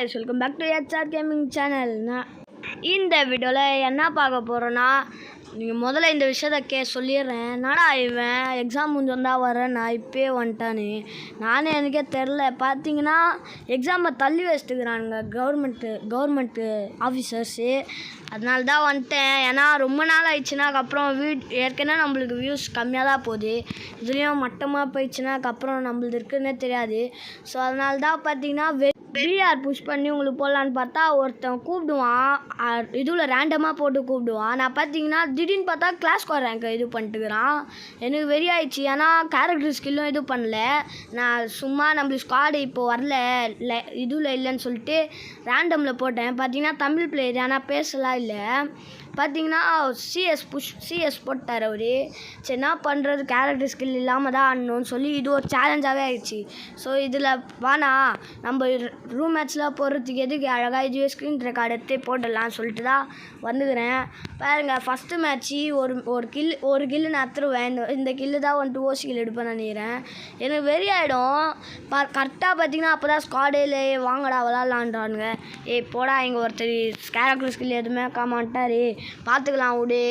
guys, welcome back to HR Gaming channel. இந்த வீடியோவில் என்ன பார்க்க போகிறோன்னா, நீங்கள் முதல்ல இந்த விஷயத்தை சொல்லிடுறேன். என்னடா இவன் எக்ஸாம் முடிஞ்சு வந்தால் வரேன், நான் இப்போயே வந்துட்டான்னு நானே எனக்கே தெரில. பார்த்தீங்கன்னா எக்ஸாமை தள்ளி வச்சுட்டுக்கிறானுங்க கவர்மெண்ட்டு ஆஃபீஸர்ஸு. அதனால தான் வந்துட்டேன். ஏன்னா ரொம்ப நாள் ஆயிடுச்சுன்னா அதுக்கப்புறம் ஏற்கனவே நம்மளுக்கு வியூஸ் கம்மியாக தான் போகுது. இதுலேயும் மட்டமாக போயிடுச்சுன்னா அதுக்கப்புறம் நம்மளுக்கு இருக்குன்னே தெரியாது. ஸோ அதனால தான் பார்த்தீங்கன்னா பிஆர் புஷ் பண்ணி உங்களுக்கு போடலான்னு பார்த்தா ஒருத்தன் கூப்பிடுவான், இதுவில் ரேண்டமாக போட்டு கூப்பிடுவான். நான் பார்த்தீங்கன்னா திடீர்னு பார்த்தா கிளாஸ் ஸ்கோர் ரேங்க் இது பண்ணிட்டுக்கிறான். எனக்கு வெறி ஆயிடுச்சு. ஏன்னா கேரக்டர் ஸ்கில்லும் இது பண்ணல. நான் சும்மா நம்மளுக்கு ஸ்குவாடு இப்போ வரல இதுவில் இல்லைன்னு சொல்லிட்டு ரேண்டமில் போட்டேன். பார்த்தீங்கன்னா தமிழ் பிளேயர் ஆனால் பேசலாம் இல்லை. பார்த்தீங்கன்னா சிஎஸ் போட்டார் அவர். சரி என்ன பண்ணுறது, கேரக்டர் ஸ்கில் இல்லாமல் தான் ஆடணும்னு சொல்லி இது ஒரு சேலஞ்சாகவே ஆயிடுச்சு. ஸோ இதில் வானா நம்ம ரூம் மேட்ச்லாம் போடுறதுக்கு எதுக்கு அழகாக இதுவே ஸ்க்ரீன் ரெக்கார்டு எடுத்து போட்டுடலான்னு சொல்லிட்டு தான் வந்துக்கிறேன். பாருங்கள் ஃபஸ்ட்டு மேட்ச்சு ஒரு கில்லு நான் அத்துருவேன். இந்த கில்லு தான் வந்துட்டு ஓசி கில் எடுப்பேன் நினைக்கிறேன். எனக்கு வெறி ஆகிடும். கரெக்டாக பார்த்தீங்கன்னா அப்போ தான் ஸ்குவாடேலே வாங்கடா விளாட்லான்றானுங்க. போடா இங்கே ஒருத்தர் கேரக்டர் ஸ்கில் எதுவுமே காமாட்டாரு, பார்த்துக்கலாம் விடு.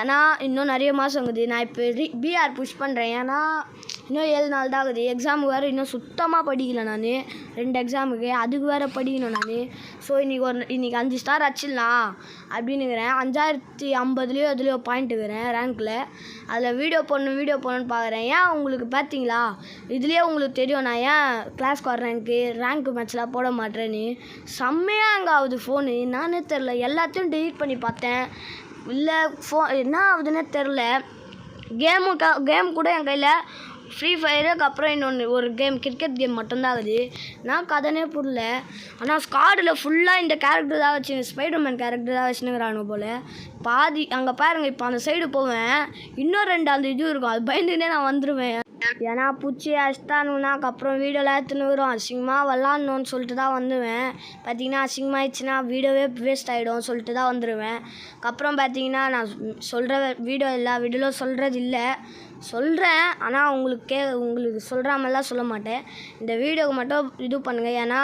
ஏன்னா இன்னும் நிறைய மாதம் இருக்குது. நான் இப்போ பிஆர் புஷ் பண்ணுறேன். ஏன்னா இன்னும் 7 நாள் தான் ஆகுது. எக்ஸாமுக்கு வேறு இன்னும் சுத்தமாக படிக்கலை நான். 2 எக்ஸாமுக்கு அதுக்கு வேறு படிக்கணும் நான். ஸோ இன்றைக்கி 5 ஸ்டார் அச்சிடலாம் அப்படின்னுக்கிறேன். 5050லேயோ எதுலேயோ பாயிண்ட்டுக்கிறேன் ரேங்க்கில். அதில் வீடியோ போடணுன்னு பார்க்குறேன். ஏன் உங்களுக்கு பார்த்தீங்களா, இதுலேயே உங்களுக்கு தெரியும் நான் ஏன் கிளாஸ் ஸ்கோர் ரேங்க்கு மேட்ச்லாம் போட மாட்டேன்னு. செம்மையாக அங்கே ஆகுது ஃபோனு, நானே தெரில. எல்லாத்தையும் டெலீட் பண்ணி பார்த்தேன், இல்லை என்ன ஆகுதுன்னே தெரில. கேம் கூட என் கையில் ஃப்ரீ ஃபயருக்கு அப்புறம் இன்னொன்று ஒரு கேம் கிரிக்கெட் கேம் மட்டும்தான் ஆகுது. நான் கதனே புரியல. ஆனால் ஸ்குவாடில் ஃபுல்லாக இந்த கேரக்டர் தான் வச்சு ஸ்பைடர்மேன் கேரக்டர் தான் வச்சுனுங்கிறானுங்க போல். பாதி அங்கே பாருங்கள். இப்போ அந்த சைடு போவேன், இன்னும் 2 அந்த இது இருக்கும், அது பயந்துக்கிட்டே நான் வந்துடுவேன். ஏன்னா பூச்சி அடிச்சிட்டானுன்னா அதுக்கப்புறம் வீடியோலாம் எடுத்துன்னு வரும். அசிங்கமாக விளாட்ணுன்னு சொல்லிட்டு தான் வந்துடுவேன். பார்த்தீங்கன்னா அசிங்கமாகிடுச்சுன்னா வீடியோவே வேஸ்ட் ஆகிடும் சொல்லிட்டு தான் வந்துடுவேன். அதுக்கப்புறம் பார்த்தீங்கன்னா நான் சொல்கிற வீடியோ எல்லா வீடியோவில் சொல்கிறது இல்லை, சொல்கிறேன். ஆனால் உங்களுக்கு சொல்கிற மாதிரிலாம் சொல்ல மாட்டேன். இந்த வீடியோவுக்கு மட்டும் இது பண்ணுங்கள். ஏன்னா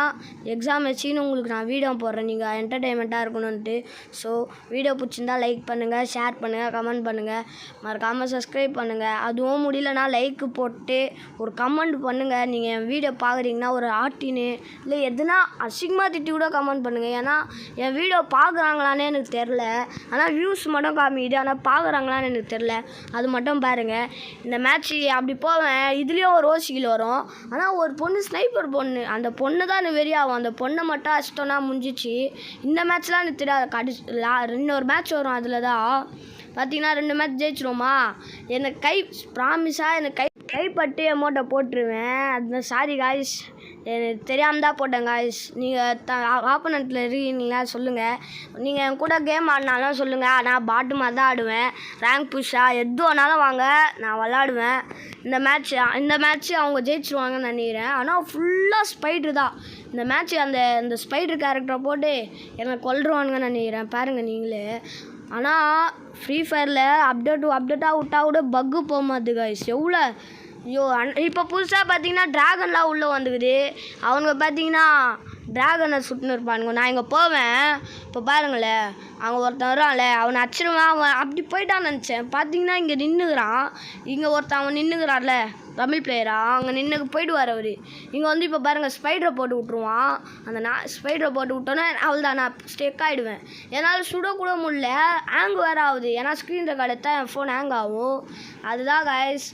எக்ஸாம் வச்சுன்னு உங்களுக்கு நான் வீடியோ போடுறேன், நீங்கள் என்டர்டெயின்மெண்ட்டாக இருக்கணுன்ட்டு. ஸோ வீடியோ பிடிச்சிருந்தா லைக் பண்ணுங்கள், ஷேர் பண்ணுங்கள், கமெண்ட் பண்ணுங்கள், மறக்காமல் சப்ஸ்கிரைப் பண்ணுங்கள். அதுவும் முடியலன்னா லைக்கு போட்டு ஒரு கமெண்ட் பண்ணுங்கள். நீங்கள் என் வீடியோ பார்க்குறீங்கன்னா ஒரு ஆட்டின்னு இல்லை எதுனா அசிங்கமாக திட்டி கூட கமெண்ட் பண்ணுங்கள். ஏன்னா என் வீடியோ பார்க்குறாங்களானே எனக்கு தெரில. ஆனால் வியூஸ் மட்டும் காமிக்குது, ஆனால் பார்க்குறாங்களான்னு எனக்கு தெரில. அது மட்டும் பாருங்கள். இந்த மேட்ச்சு அப்படி போவேன், இதுலேயும் ஒரு ஓசிக்கில் வரும். ஆனால் ஒரு பொண்ணு ஸ்னைப்பர் பொண்ணு, அந்த பொண்ணு தான் எனக்கு வெறியாகும். அந்த பொண்ணை மட்டும் அடிச்சிட்டோன்னா முடிஞ்சிச்சு. இந்த மேட்ச்லாம் எனக்கு தெரியாது. இன்னொரு மேட்ச் வரும், அதில் தான் பார்த்தீங்கன்னா 2 மேட்ச் ஜெயிச்சிருவோமா. எனக்கு ப்ராமிஸாக கைப்பட்டு அமௌண்ட்டை போட்டுருவேன். அது சாரி காய்ஸ், எனக்கு தெரியாமல் தான் போட்டேன் காய்ஸ். நீங்கள் ஆப்போனண்ட்டில் இருக்கீங்களா சொல்லுங்கள். நீங்கள் என் கூட கேம் ஆடினாலும் சொல்லுங்கள். ஆனால் பாட்டு மாதிரி தான் ஆடுவேன். ரேங்க் புஷ்ஷாக எது வேணாலும் வாங்க, நான் விளாடுவேன். இந்த மேட்ச்சு அவங்க ஜெயிச்சிருவாங்கன்னு நினைக்கிறேன். ஆனால் ஃபுல்லாக ஸ்பைட்ரு தான் இந்த மேட்ச்சு. அந்த ஸ்பைட்ரு கேரக்டரை போட்டு என்னை கொல்லுருவானுங்கன்னு நினைக்கிறேன். பாருங்கள் நீங்களே. ஆனால் ஃப்ரீ ஃபயரில் அப்டேட்டாக விட்டா கூட பக்கு போக மாட்டுது காய்ஸ். எவ்வளோ இப்போ புதுசாக பார்த்தீங்கன்னா ட்ராகன்லாம் உள்ளே வந்துக்குது. அவங்க பார்த்தீங்கன்னா ட்ராகனை சுட்டுன்னு இருப்பானுங்க. நான் இங்கே போவேன், இப்போ பாருங்களேன் அங்கே ஒருத்தன் வரான்ல, அவனை அடிச்சிருவான். அவன் அப்படி போயிட்டான்னு நினச்சேன். பார்த்தீங்கன்னா இங்கே நின்றுக்கிறான். இங்கே ஒருத்தன் அவன் நின்றுக்கிறான்ல, தமிழ் பிளேயரா, அங்கே போயிடுவார் அவர். இங்கே வந்து இப்போ பாருங்கள் ஸ்பைடரை போட்டு விட்ருவான். ஸ்பைடரை போட்டு விட்டோன்னே அவள் தான் நான் ஸ்டெக் ஆகிடுவேன். என்னால் சுடக்கூட முடியல, ஹேங் வேறு ஆகுது. ஏன்னா ஸ்க்ரீன் ரெக்கார்டு எடுத்தால் என் ஃபோன் ஹேங் ஆகும். அதுதான் கைஸ்,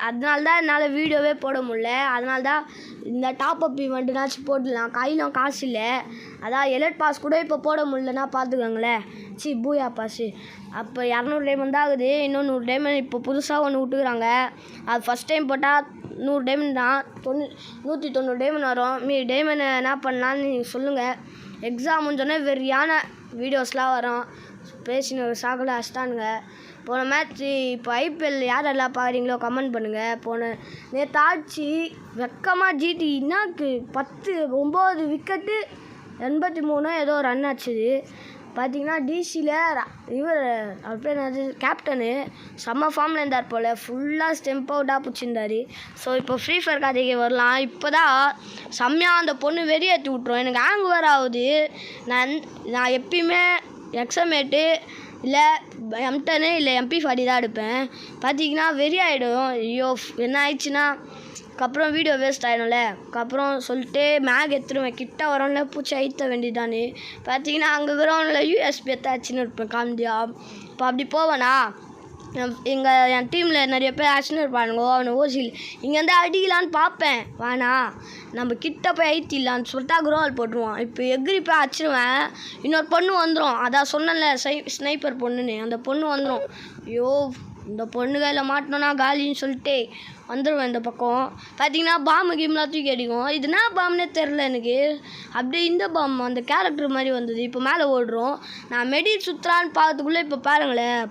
அதனால தான் என்னால் வீடியோவே போட முடியல. அதனால தான் இந்த டாப்அப் ஈவெண்ட்டுனாச்சும் போட்டுடலாம். கையிலும் காசு இல்லை, அதான் எலர்ட் பாஸ் கூட இப்போ போட முடியலன்னா பார்த்துக்கோங்களேன். பூயா பாஸு அப்போ 200 டைமண்ட் தான் ஆகுது. இன்னும் 100 டைமண்ட் இப்போ புதுசாக ஒன்று விட்டுக்கிறாங்க. அது ஃபஸ்ட் டைம் போட்டால் 100 டைமண்ட் தான், 190 டைமண்ட் வரும். மீதி டைமண்ட் என்ன பண்ணலான்னு நீங்கள் சொல்லுங்கள். எக்ஸாம் முடிஞ்சோடனே வெறியான வீடியோஸ்லாம் வரும். பேசின ஒரு சாக்கில் அடிச்சிட்டானுங்க. போன மேட்ச்சு இப்போ IPL யாரெல்லாம் பார்க்குறீங்களோ கமெண்ட் பண்ணுங்கள். நேற்று ஆச்சு வெக்கமாக ஜிடி என்னாக்கு 9 விக்கெட்டு 83 ஏதோ ரன் ஆச்சுது. பார்த்தீங்கன்னா டிசியில் இவர் அவர் பேர் என்னது கேப்டனு செம்ம ஃபார்மில் இருந்தார் போல், ஃபுல்லாக ஸ்டெம்ப் அவுட்டாக பிடிச்சிருந்தாரு. ஸோ இப்போ ஃப்ரீ ஃபயர் கதைக்கு வரலாம். இப்போ தான் செம்மையாக அந்த பொண்ணு வெறியேற்றி விட்ருவோம். எனக்கு ஹேங் வேறு ஆகுது. நான் எப்பயுமே எக்ஸமேட்டு இல்லை M10 இல்லை MP40 தான் எடுப்பேன். பார்த்தீங்கன்னா வெறி ஆகிடும். ஐயோ என்ன ஆயிடுச்சுன்னா அப்புறம் வீடியோ வேஸ்ட் ஆகிடும்ல. அப்புறம் சொல்லிட்டு மேக் எடுத்துருவேன். கிட்ட வரோம்ல பூச்சி அழுத்த வேண்டியதானே. பார்த்தீங்கன்னா அங்கே கிரௌண்டில் USB எடுத்தாச்சுன்னு இருப்பேன் காமெடியா. இப்போ அப்படி போவேனா என் டீமில் நிறைய பேர் ஆச்சுன்னு இருப்பானுங்கோ. அவனை ஓசில் இங்கேருந்து அடிக்கலான்னு பார்ப்பேன். வேணா நம்ம கிட்ட போய் ஐத்திடலான்னு சொல்லிட்டு குரோவால் போட்டுருவான். இப்போ எகிரி போய் அடிச்சிருவேன். இன்னொரு பொண்ணு வந்துடும். அதான் சொன்னேன்ல ஸ்னைப்பர் பொண்ணுன்னு, அந்த பொண்ணு வந்துடும். ஐயோ இந்த பொண்ணு கையில் மாட்டினோன்னா காலின்னு சொல்லிட்டு வந்துடுவேன் இந்த பக்கம். பார்த்தீங்கன்னா பாம்பு கேம்லாம் தூக்கி அடிக்கும். இதுனா பாம்புனே தெரில எனக்கு. அப்படியே இந்த பாம்பு அந்த கேரக்டர் மாதிரி வந்தது. இப்போ மேலே ஓடுறோம். நான் மெடி சுற்றுறான்னு பார்த்துக்குள்ளே இப்போ பாருங்களேன்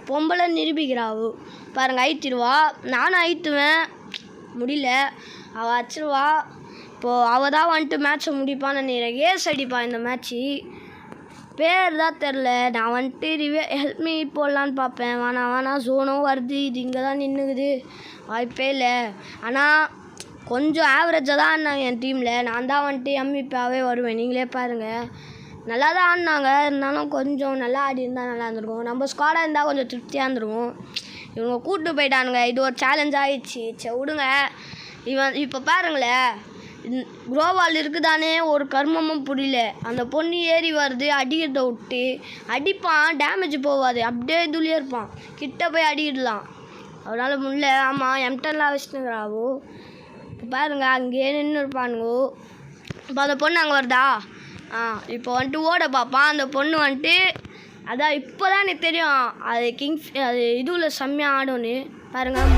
பொம்பளை நிரூபிக்கிறாவு பாருங்கள். ஐத்திடுவா. நானும் ஐத்துவேன், முடியல. அவள் அடிச்சிருவா. இப்போது அவள் தான் வந்துட்டு மேட்ச்சை முடிப்பான்னு நினைக்கிறேன். ஏஸ் அடிப்பான் இந்த மேட்ச்சு. பேர் தான் தெரில. நான் வந்துட்டு ஹெல்ப்மி போடலான்னு பார்ப்பேன். வேணாம் ஜோனும் வருது. இது இங்கே தான் நின்றுக்குது. வாய்ப்பே இல்லை. ஆனால் கொஞ்சம் ஆவரேஜாக தான் ஆடினாங்க என் டீமில். நான் தான் வந்துட்டு MVP-ஆகவே வருவேன். நீங்களே பாருங்கள். நல்லா தான் ஆடினாங்க. இருந்தாலும் கொஞ்சம் நல்லா ஆடி இருந்தால் நல்லா இருந்திருக்கும். நம்ம ஸ்குவாடாக இருந்தால் கொஞ்சம் திருப்தியாக இருந்திருக்கும். இவங்க கூப்பிட்டு போயிட்டானுங்க. இது ஒரு சேலஞ்ச் ஆகிடுச்சு. சரி விடுங்க. இப்போ பாருங்களேன் குரோவால் இருக்குதானே ஒரு கர்மமும் புரியல. அந்த பொண்ணு ஏறி வருது, அடிக்கிறத விட்டு அடிப்பான். டேமேஜ் போகாது, அப்படியே இதுலேயே இருப்பான். கிட்ட போய் அடிக்கிடலாம், அதனால் முடியல. ஆமாம் M10 வச்சுனுங்கிறாவோ. இப்போ பாருங்க அங்கேயே நின்று இருப்பானுங்கோ. இப்போ அந்த பொண்ணு அங்கே வருதா? இப்போ வந்துட்டு ஓட பார்ப்பான். அந்த பொண்ணு வந்துட்டு அதான் இப்போ தான் எனக்கு தெரியும் அது அது இதுவில் செம்மையாக ஆடும்னு. பாருங்கள்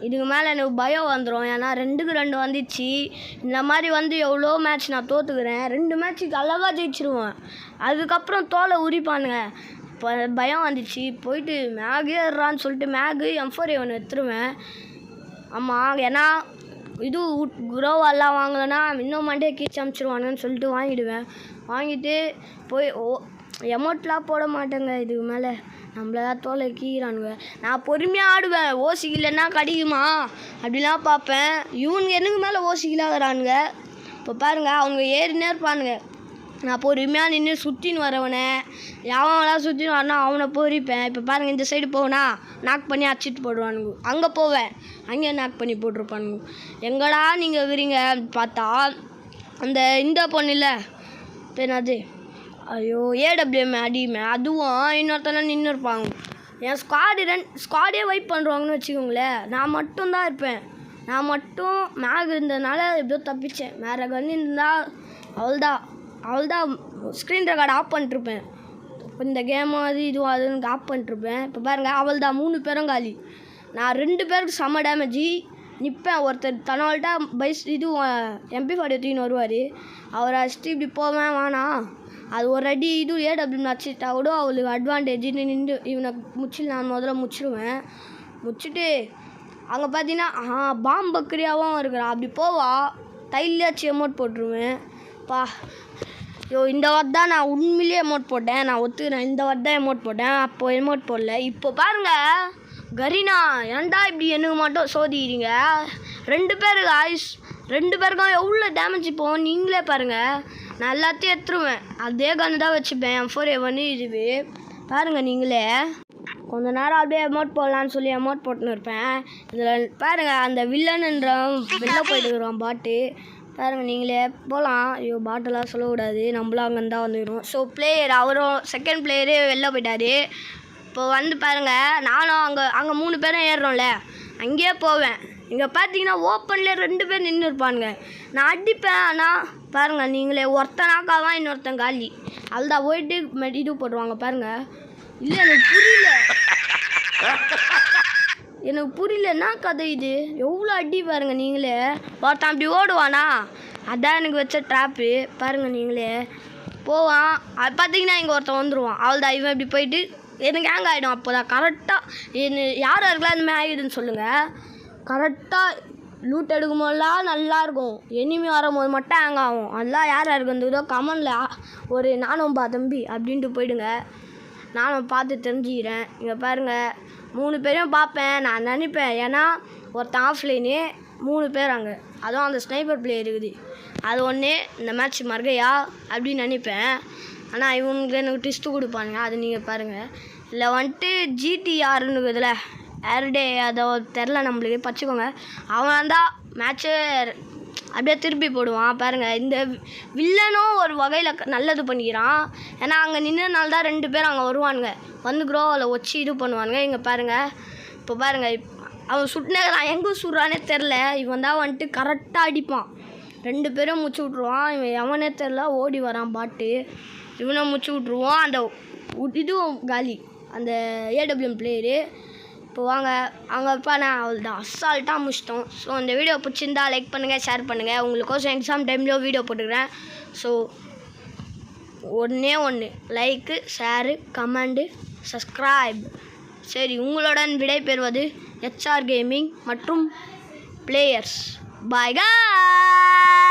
இதுக்கு மேலே எனக்கு பயம் வந்துடும். ஏன்னா 2க்கு 2 வந்துச்சு. இந்த மாதிரி வந்து எவ்வளோ மேட்ச் நான் தோற்றுக்கிறேன். 2 மேட்ச்சுக்கு அழகாக ஜெயிச்சிருவேன். அதுக்கப்புறம் தோலை உரிப்பானுங்க. இப்போ பயம் வந்துச்சு. போயிட்டு மேகு ஏறான்னு சொல்லிட்டு மேகு M4A1 எடுத்துருவேன். ஆமாம், ஏன்னா இது குரோவெல்லாம் வாங்கலைன்னா இன்னும் மண்டே கீச்சு அமுச்சிருவானுன்னு சொல்லிட்டு வாங்கிடுவேன். வாங்கிட்டு போய் எமௌண்ட்லாம் போட மாட்டேங்க. இதுக்கு மேலே நம்மள தான் தோலை கீறானுங்க. நான் பொறுமையாக ஆடுவேன். ஓசிக்கலைன்னா கிடைக்குமா அப்படிலாம் பார்ப்பேன். இவனுங்க எனக்கு மேலே ஓசிக்கலாகிறானுங்க. இப்போ பாருங்கள் அவங்க ஏறினே இருப்பானுங்க. நான் பொறுமையாக நின்று சுற்றின்னு வரவனை எவன்லாம் சுற்றின்னு வரனா அவனை பொறிப்பேன். இப்போ பாருங்கள் இந்த சைடு போவேனா நாக் பண்ணி அடிச்சிட்டு போடுவானுங்க. அங்கே போவேன், அங்கே நாக் பண்ணி போட்டிருப்பானுங்க. எங்கடா நீங்கள் இருக்கிறீங்க பார்த்தா இந்த பொண்ணு இல்லை என்னது, ஐயோ AWM அடிமை, அதுவும் இன்னொருத்தெல்லாம் நின்று இருப்பாங்க. என் ஸ்குவாடே வைப் பண்ணுறாங்கன்னு வச்சுக்கோங்களேன். நான் மட்டும்தான் இருப்பேன். நான் மட்டும் மேக் இருந்ததுனால எப்படியோ தப்பிச்சேன். வேறு கன் இருந்தால் அவள்தான் ஸ்க்ரீன் ரெக்கார்டு ஆஃப் பண்ணிட்டுருப்பேன். இப்போ இந்த கேம் அது இதுவும் அதுன்னு ஆஃப் பண்ணிட்டுருப்பேன். இப்போ பாருங்கள் அவள்தான் 3 பேரும் காலி. நான் 2 பேருக்கு செம்ம டேமேஜி நிற்பேன். ஒருத்தர் தன்னோல்ட்டா இதுவும் MP40 தூக்கின்னு வருவார். அவரை அடிச்சுட்டு இப்படி போவேன். வேணாம் அது ஒரு அடி இது AWM அடிச்சிட்டா கூட அவளுக்கு அட்வான்டேஜ்னு நின்று இவனை நான் முதல்ல முடிச்சிடுவேன். முடிச்சுட்டு அங்கே பார்த்தீங்கன்னா பாம்பு பக்கரியாகவும் இருக்கிறான். அப்படி போவா தைலியாச்சு எமௌண்ட் போட்டுருவேன். இந்த வாரம் தான் நான் உண்மையிலேயே எமௌண்ட் போட்டேன். நான் ஒத்துக்கிறேன், இந்த வாரம் தான் எமௌண்ட் போட்டேன். அப்போது எமௌண்ட் போடல. இப்போ பாருங்கள் கரீனா ஏன்டா இப்படி எனக்கு மட்டும் சோதிக்கிறீங்க? 2 பேர் ஆயுஷ் 2 பேருக்கும் எவ்வளோ டேமேஜ் போகும் நீங்களே பாருங்கள். நான் எல்லாத்தையும் எடுத்துருவேன். அதே கன்று தான் வச்சுப்பேன். M4A1 இதுவே பாருங்கள் நீங்களே. கொஞ்ச நேரம் அப்படியே எமௌண்ட் போடலான்னு சொல்லி எமௌண்ட் போட்டுன்னு இருப்பேன். இதில் பாருங்கள் அந்த வில்லனுன்ற வெளில போயிட்டு இருக்கிறோம் பாட்டு. பாருங்கள் நீங்களே போகலாம். ஐயோ பாட்டெல்லாம் சொல்லக்கூடாது, நம்மளும் அங்கேருந்து தான் வந்துடும். ஸோ பிளேயர் அவரும் செகண்ட் பிளேயரே வெளில போயிட்டார். இப்போ வந்து பாருங்கள் நானும் அங்கே 3 பேரும் ஏறுறோம்ல அங்கேயே போவேன். இங்கே பார்த்தீங்கன்னா ஓப்பன்லேயே 2 பேர் நின்று இருப்பானுங்க. நான் அடிப்பேன். ஆனால் பாருங்கள் நீங்களே ஒருத்தனாக்காதான் இன்னொருத்தன் காலி. அதுதான் போயிட்டு இது போடுவாங்க பாருங்கள். இல்லை எனக்கு புரியலன்னா கதை இது எவ்வளோ அடி பாருங்கள் நீங்களே. ஒருத்தன் அப்படி ஓடுவானா அதான் எனக்கு வச்ச ட்ராப்பு. பாருங்கள் நீங்களே போவான். அது பார்த்தீங்கன்னா இங்கே ஒருத்தன் வந்துடுவான். அவள்தான் இவன் இப்படி போயிட்டு எனக்கு ஹேங் ஆகிடும். அப்போ தான் கரெக்டாக யார் யாருக்கெல்லாம் இந்த மாதிரி ஆகிடுதுன்னு சொல்லுங்கள். கரெக்டாக லூட் எடுக்கும் போதெல்லாம் நல்லாயிருக்கும், எனிமி வரும்போது மட்டும் ஹேங் ஆகும். அதெல்லாம் யார் யாருக்கு வந்துதோ கமெண்டில் ஒரு நானும்பா தம்பி அப்படின்ட்டு போயிடுங்க, நானும் பார்த்து தெரிஞ்சுக்கிறேன். இங்கே பாருங்கள் 3 பேரையும் பார்ப்பேன், நான் நினைப்பேன். ஏன்னா ஒருத்தன் ஆஃப்லைனு 3 பேர் அங்கே, அதுவும் அந்த ஸ்னைப்பர் பிளேயர் இருக்குது, அது ஒன்று இந்த மேட்ச் மறுகையா அப்படின்னு நினைப்பேன். ஆனால் இவங்களுக்கு எனக்கு ட்விஸ்ட்டு கொடுப்பானுங்க, அது நீங்கள் பாருங்கள். இல்லை வந்துட்டு ஜிடிஆர்னு இருக்குதுல்ல, ஏர்டே அதை தெரில நம்மளுக்கு பச்சுக்கோங்க. அவன் தான் மேட்ச்சு அப்படியே திருப்பி போடுவான் பாருங்கள். இந்த வில்லனும் ஒரு வகையில் நல்லது பண்ணிக்கிறான். ஏன்னா அங்கே நின்றனால தான் 2 பேர் அங்கே வருவானுங்க, வந்து க்ரோவில் வச்சு இது பண்ணுவானுங்க. இங்கே பாருங்கள், இப்போ பாருங்கள், அவன் சுட்டுனேக்கிறான், எங்கே சுடுறானே தெரில. இவன் தான் வந்துட்டு கரெக்டாக அடிப்பான், 2 பேரும் முடிச்சு விட்ருவான். இவன் எவனே தெரில, ஓடி வரான் பாட்டு, இவனை முடிச்சு விட்ருவான். அந்த இதுவும் காலி, அந்த ஏடபிள்யூஎம் பிளேயரு. இப்போ வாங்க அங்கே இருப்பானே, அவள் தான் அசால்ட்டாக முடிச்சிட்டோம். ஸோ இந்த வீடியோ பிடிச்சிருந்தா லைக் பண்ணுங்கள், ஷேர் பண்ணுங்கள். உங்களுக்கோசம் எக்ஸாம் டைம்லேயும் வீடியோ போட்டுக்கிறேன். ஸோ ஒன்று லைக்கு, ஷேரு, கமெண்டு, சப்ஸ்கிரைப். சரி, உங்களுடன் விடை பெறுவது HR கேமிங் மற்றும் பிளேயர்ஸ். Bye guys.